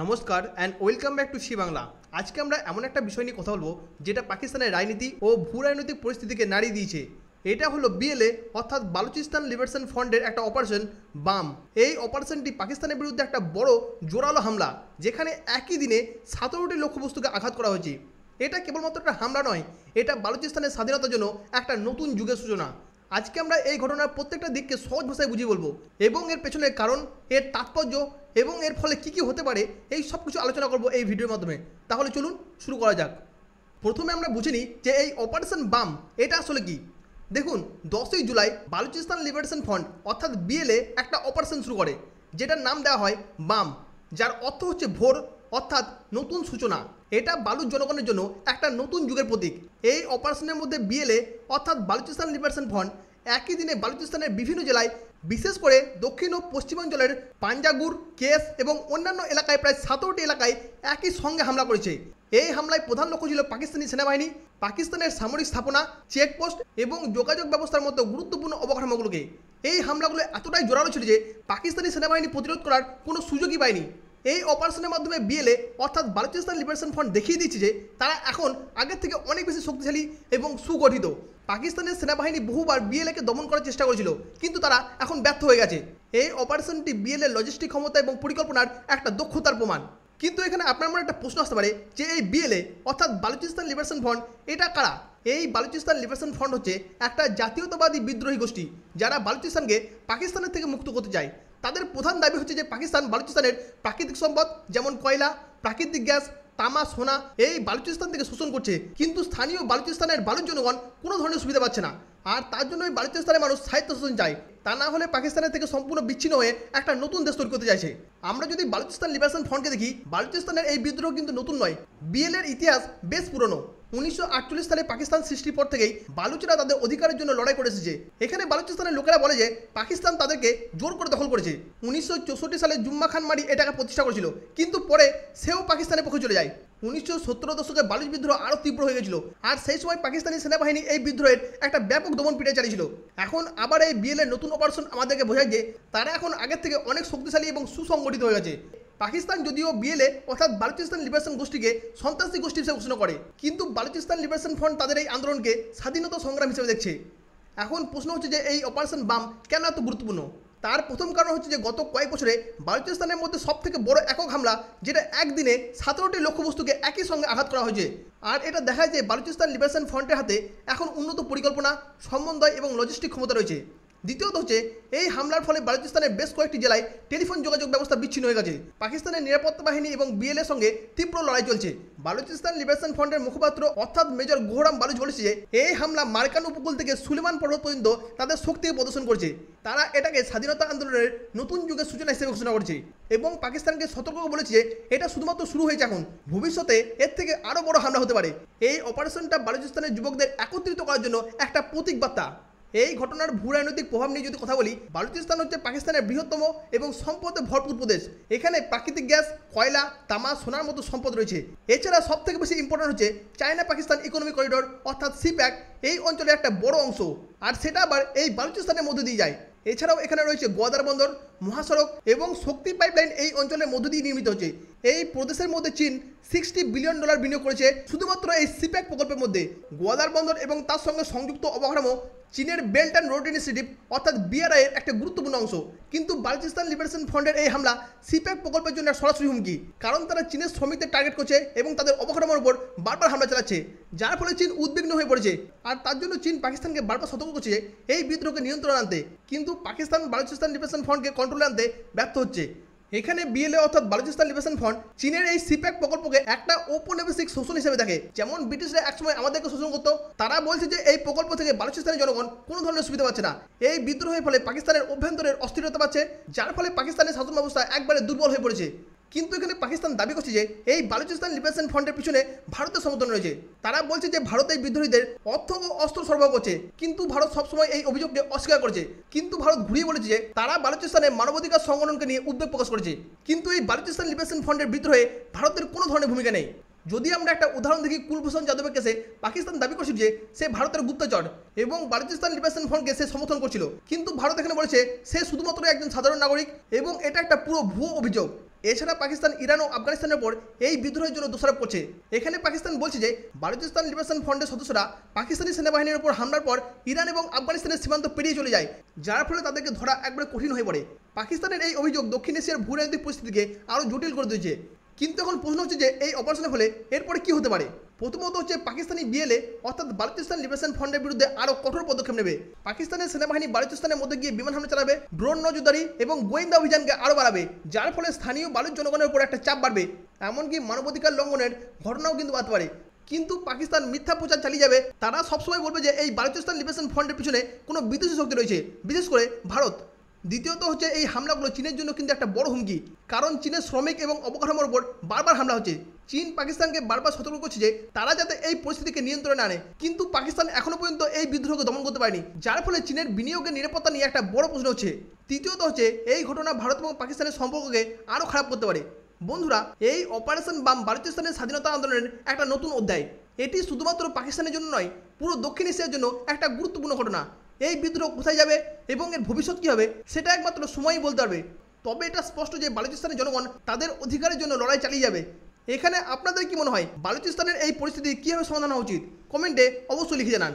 নমস্কার and welcome back to C Bangla. আজকে আমরা এমন একটা বিষয় নিয়ে কথা বলবো যেটা পাকিস্তানের রাজনীতি ও ভূ রাজনৈতিক পরিস্থিতিকে নাড়িয়ে দিয়েছে। এটা হলো বিএলএ অর্থাৎ বালুচিস্তান লিবারেশন ফ্রন্টের একটা অপারেশন বাম। এই অপারেশনটি পাকিস্তানের বিরুদ্ধে একটা বড় জোরালো হামলা, যেখানে একই দিনে 17টি লক্ষ্যবস্তুকে আঘাত করা হয়েছে। এটা কেবলমাত্র একটা হামলা নয়, এটা বালুচিস্তানের স্বাধীনতার জন্য একটা নতুন যুগের সূচনা। আজকে আমরা এই ঘটনার প্রত্যেকটা দিককে সহজ ভাষায় বুঝিয়ে বলবো এবং এর পেছনের কারণ, এর তাৎপর্য এবং এর ফলে কী কী হতে পারে এই সব কিছু আলোচনা করবো এই ভিডিওর মাধ্যমে। তাহলে চলুন শুরু করা যাক। প্রথমে আমরা বুঝে নিই যে এই অপারেশন বাম এটা আসলে কি। দেখুন, 10ই জুলাই বালুচিস্তান লিবারেশন ফ্রন্ট অর্থাৎ বিএলএ একটা অপারেশন শুরু করে, যেটার নাম দেওয়া হয় বাম, যার অর্থ হচ্ছে ভোর অর্থাৎ নতুন সূচনা। এটা বালুচ জনগণের জন্য একটা নতুন যুগের প্রতীক। এই অপারেশনের মধ্যে বিএলএ অর্থাৎ বালুচিস্তান লিবারেশন ফ্রন্ট একই দিনে বালুচিস্তানের বিভিন্ন জেলায়, বিশেষ করে দক্ষিণ ও পশ্চিমাঞ্চলের পাঞ্জাগুর, কেস এবং অন্যান্য এলাকায় প্রায় 17টি এলাকায় একই সঙ্গে হামলা করেছে। এই হামলায় প্রধান লক্ষ্য ছিল পাকিস্তানি সেনাবাহিনী, পাকিস্তানের সামরিক স্থাপনা, চেকপোস্ট এবং যোগাযোগ ব্যবস্থার মতো গুরুত্বপূর্ণ অবকাঠামোগুলোকে। এই হামলাগুলো এতটাই জোরালো ছিল যে পাকিস্তানি সেনাবাহিনী প্রতিরোধ করার কোনো সুযোগই পায়নি। এই অপারেশনের মাধ্যমে বিএলএ অর্থাৎ বালুচিস্তান লিবারেশন ফ্রন্ট দেখিয়ে দিচ্ছে যে তারা এখন আগের থেকে অনেক বেশি শক্তিশালী এবং সুগঠিত। পাকিস্তানের সেনাবাহিনী বহুবার বিএলএকে দমন করার চেষ্টা করেছিল, কিন্তু তারা এখন ব্যর্থ হয়ে গেছে। এই অপারেশনটি বিএলএ লজিস্টিক ক্ষমতা এবং পরিকল্পনার একটা দক্ষতার প্রমাণ। কিন্তু এখানে আপনার মনে একটা প্রশ্ন আসতে পারে যে এই বিএলএ অর্থাৎ বালুচিস্তান লিবারেশন ফ্রন্ট এটা কারা? এই বালুচিস্তান লিবারেশন ফ্রন্ট হচ্ছে একটা জাতীয়তাবাদী বিদ্রোহী গোষ্ঠী, যারা বালুচিস্তানকে পাকিস্তানের থেকে মুক্ত করতে চায়। তাদের প্রধান দাবি হচ্ছে যে পাকিস্তান বালুচিস্তানের প্রাকৃতিক সম্পদ যেমন কয়লা, প্রাকৃতিক গ্যাস, তামা, সোনা এই বালুচিস্তান থেকে শোষণ করছে, কিন্তু স্থানীয় বালুচিস্তানের বালুচ জনগণ কোনো ধরনের সুবিধা পাচ্ছে না। আর তার জন্যই বালুচিস্তানের মানুষ স্বায়ত্তশাসন চায়। তা না হলে পাকিস্তানের থেকে সম্পূর্ণ বিচ্ছিন্ন হয়ে একটা নতুন দেশ তৈরি করতে চাইছে। আমরা যদি বালুচিস্তান লিবারেশন ফ্রন্টকে দেখি, বালুচিস্তানের এই বিদ্রোহ কিন্তু নতুন নয়। বিএলএর ইতিহাস বেশ পুরনো। 1948 সালে পাকিস্তান সৃষ্টির পর থেকেই বালুচরা তাদের অধিকারের জন্য লড়াই করে এসেছে। এখানে বালুচিস্তানের লোকেরা বলে যে পাকিস্তান তাদেরকে জোর করে দখল করেছে। 1964 সালে জুম্মা খান মারি এটাকে প্রতিষ্ঠা করেছিল, কিন্তু পরে সেও পাকিস্তানের পক্ষে চলে যায়। 1970 দশকে বালুচ বিদ্রোহ আরও তীব্র হয়ে গেছিল, আর সেই সময় পাকিস্তানি সেনাবাহিনী এই বিদ্রোহের একটা ব্যাপক দমন পিটাই চালিয়েছিল। এখন আবার এই বিএলএর নতুন অপারেশন আমাদেরকে বোঝায় যে তারা এখন আগের থেকে অনেক শক্তিশালী এবং সুসংগঠিত হয়ে গেছে। পাকিস্তান যদিও বিএলএ অর্থাৎ বালুচিস্তান লিবারেশন গোষ্ঠীকে সন্ত্রাসী গোষ্ঠী হিসেবে ঘোষণা করে, কিন্তু বালুচিস্তান লিবারেশন ফ্রন্ট তাদের এই আন্দোলনকে স্বাধীনতা সংগ্রাম হিসেবে দেখছে। এখন প্রশ্ন হচ্ছে যে এই অপারেশন বাম কেন এত গুরুত্বপূর্ণ? তার প্রথম কারণ হচ্ছে যে গত কয়েক বছরে বালুচিস্তানের মধ্যে সবথেকে বড় একক হামলা, যেটা একদিনে 17টি লক্ষ্যবস্তুকে একই সঙ্গে আঘাত করা হয়েছে। আর এটা দেখায় যে বালুচিস্তান লিবারেশন ফ্রন্টের হাতে এখন উন্নত পরিকল্পনা, সমন্বয় এবং লজিস্টিক ক্ষমতা রয়েছে। দ্বিতীয়ত হচ্ছে এই হামলার ফলে বালুচিস্তানের বেশ কয়েকটি জেলায় টেলিফোন যোগাযোগ ব্যবস্থা বিচ্ছিন্ন হয়ে গেছে। পাকিস্তানের নিরাপত্তা বাহিনী এবং বিএলএর সঙ্গে তীব্র লড়াই চলছে। বালুচিস্তান লিবারেশন ফ্রন্টের মুখপাত্র অর্থাৎ মেজর গোহরাম বালুচ বলেছে যে এই হামলা মার্কান উপকূল থেকে সুলেমান পর্বত পর্যন্ত তাদের শক্তি প্রদর্শন করছে। তারা এটাকে স্বাধীনতা আন্দোলনের নতুন যুগের সূচনা হিসেবে ঘোষণা করছে এবং পাকিস্তানকে সতর্ক বলেছে যে এটা শুধুমাত্র শুরু হয়েছে, এখন ভবিষ্যতে এর থেকে আরও বড় হামলা হতে পারে। এই অপারেশনটা বালুচিস্তানের যুবকদের একত্রিত করার জন্য একটা প্রতীক বার্তা। এই ঘটনার ভূ রাজনৈতিক প্রভাব নিয়ে যদি কথা বলি, বালুচিস্তান হচ্ছে পাকিস্তানের বৃহত্তম এবং সম্পদে ভরপুর প্রদেশ। এখানে প্রাকৃতিক গ্যাস, কয়লা, তামা, সোনার মতো সম্পদ রয়েছে। এছাড়া সব থেকে বেশি ইম্পর্টেন্ট হচ্ছে চায়না পাকিস্তান ইকোনমিক করিডোর অর্থাৎ সিপ্যাক, এই অঞ্চলের একটা বড় অংশ, আর সেটা আবার এই বালুচিস্তানের মধ্যে দিয়ে যায়। এছাড়াও এখানে রয়েছে গোয়াদার বন্দর, মহাসড়ক এবং শক্তি পাইপলাইন এই অঞ্চলের মধ্য দিয়ে নির্মিত হচ্ছে। এই প্রদেশের মধ্যে চীন $60 বিলিয়ন বিনিয়োগ করেছে শুধুমাত্র এই সিপ্যাক প্রকল্পের মধ্যে। গোয়াদার বন্দর এবং তার সঙ্গে সংযুক্ত অবকাঠামো চীনের বেল্ট অ্যান্ড রোড ইনিশিয়েটিভ অর্থাৎ বিআরআই এর একটা গুরুত্বপূর্ণ অংশ। কিন্তু বালুচিস্তান লিবারেশন ফ্রন্টের এই হামলা সিপ্যাক প্রকল্পের জন্য সরাসরি হুমকি, কারণ তারা চীনের শ্রমিকদের টার্গেট করছে এবং তাদের অবকাঠামোর উপর বারবার হামলা চালাচ্ছে, যার ফলে চীন উদ্বিগ্ন হয়ে পড়েছে। আর তার জন্য চীন পাকিস্তানকে বারবার সতর্ক করছে এই বিদ্রোহকে নিয়ন্ত্রণে আনতে, কিন্তু পাকিস্তান বালুচিস্তান লিবারেশন ফ্রন্টকে কন্ট্রোলে আনতে ব্যর্থ হচ্ছে। এখানে বিএলএ অর্থাৎ বালুচিস্তান লিবারেশন ফ্রন্ট চীনের এই সিপ্যাক প্রকল্পকে একটা ঔপনিবেশিক শোষণ হিসেবে দেখে। যেমন ব্রিটিশরা একসময় আমাদেরকে শোষণ করতো, তারা বলছে যে এই প্রকল্প থেকে বালুচিস্তানের জনগণ কোনো ধরনের সুবিধা পাচ্ছে না। এই বিদ্রোহের ফলে পাকিস্তানের অভ্যন্তরের অস্থিরতা পাচ্ছে, যার ফলে পাকিস্তানের শাসন ব্যবস্থা একবারে দুর্বল হয়ে পড়েছে। কিন্তু এখানে পাকিস্তান দাবি করছে যে এই বালুচিস্তান লিবারেশন ফ্রন্টের পিছনে ভারতের সমর্থন রয়েছে। তারা বলছে যে ভারত এই বিদ্রোহীদের অর্থ ও অস্ত্র সরবরাহ করছে, কিন্তু ভারত সবসময় এই অভিযোগকে অস্বীকার করেছে। কিন্তু ভারত ঘুরিয়ে বলেছে যে তারা বালুচিস্তানের মানবাধিকার সংগঠনকে নিয়ে উদ্বেগ প্রকাশ করেছে। কিন্তু এই বালুচিস্তান লিবারেশন ফ্রন্টের বিদ্রোহে ভারতের কোনো ধরনের ভূমিকা নেই। যদি আমরা একটা উদাহরণ দেখি কুলভূষণ যাদবের কেসে, পাকিস্তান দাবি করছিল যে সে ভারতের গুপ্তচর এবং বালুচিস্তান লিবারেশন ফ্রন্টকে সে সমর্থন করছিল, কিন্তু ভারত এখানে বলেছে সে শুধুমাত্র একজন সাধারণ নাগরিক এবং এটা একটা পুরো ভুয়ো অভিযোগ। এছাড়া পাকিস্তান ইরান ও আফগানিস্তানের পর এই বিদ্রোহের জন্য দোষারোপ করছে। এখানে পাকিস্তান বলছে যে বালুচিস্তান লিবারেশন ফ্রন্টের সদস্যরা পাকিস্তানি সেনাবাহিনীর উপর হামলার পর ইরান এবং আফগানিস্তানের সীমান্ত পেরিয়ে চলে যায়, যার ফলে তাদেরকে ধরা একবারে কঠিন হয়ে পড়ে। পাকিস্তানের এই অভিযোগ দক্ষিণ এশিয়ার ভূরাজনৈতিক পরিস্থিতিকে আরও জটিল করে দিয়েছে। কিন্তু এখন প্রশ্ন হচ্ছে যে এই অপারেশনের ফলে এরপরে কি হতে পারে। প্রথমত হচ্ছে পাকিস্তানি বিএলএ অর্থাৎ বালুচিস্তান লিবারেশন ফ্রন্টের বিরুদ্ধে আরও কঠোর পদক্ষেপ নেবে। পাকিস্তানের সেনাবাহিনী বালুচিস্তানের মধ্যে গিয়ে বিমান হামলা চালাবে, ড্রোন নজরদারি এবং গোয়েন্দা অভিযানকে আরও বাড়াবে, যার ফলে স্থানীয় বালুচ জনগণের উপর একটা চাপ বাড়বে। এমনকি মানবাধিকার লঙ্ঘনের ঘটনাও কিন্তু বাড়তে পারে। কিন্তু পাকিস্তান মিথ্যা প্রচার চালিয়ে যাবে। তারা সবসময় বলবে যে এই বালুচিস্তান লিবারেশন ফ্রন্টের পিছনে কোনো বিদেশি শক্তি রয়েছে, বিশেষ করে ভারত। দ্বিতীয়ত হচ্ছে এই হামলাগুলো চীনের জন্য কিন্তু একটা বড় হুমকি, কারণ চীনের শ্রমিক এবং অবকাঠামোর উপর বারবার হামলা হচ্ছে। চীন পাকিস্তানকে বারবার সতর্ক করছে যে তারা যাতে এই পরিস্থিতিকে নিয়ন্ত্রণে আনে, কিন্তু পাকিস্তান এখনো পর্যন্ত এই বিদ্রোহকে দমন করতে পারেনি, যার ফলে চীনের বিনিয়োগের নিরাপত্তা নিয়ে একটা বড় প্রশ্ন হচ্ছে। তৃতীয়ত হচ্ছে এই ঘটনা ভারত এবং পাকিস্তানের সম্পর্ককে আরও খারাপ করতে পারে। বন্ধুরা, এই অপারেশন বাম বালুচিস্তানের স্বাধীনতা আন্দোলনের একটা নতুন অধ্যায়। এটি শুধুমাত্র পাকিস্তানের জন্য নয়, পুরো দক্ষিণ এশিয়ার জন্য একটা গুরুত্বপূর্ণ ঘটনা। এই বিদ্রোহ কোথায় যাবে এবং এর ভবিষ্যৎ কী হবে সেটা একমাত্র সময়ই বলতে পারবে। তবে এটা স্পষ্ট যে বালুচিস্তানের জনগণ তাদের অধিকারের জন্য লড়াই চালিয়ে যাবে। এখানে আপনাদের কি মনে হয় বালুচিস্তানের এই পরিস্থিতি কীভাবে সমাধান হওয়া উচিত? কমেন্টে অবশ্যই লিখে জানান।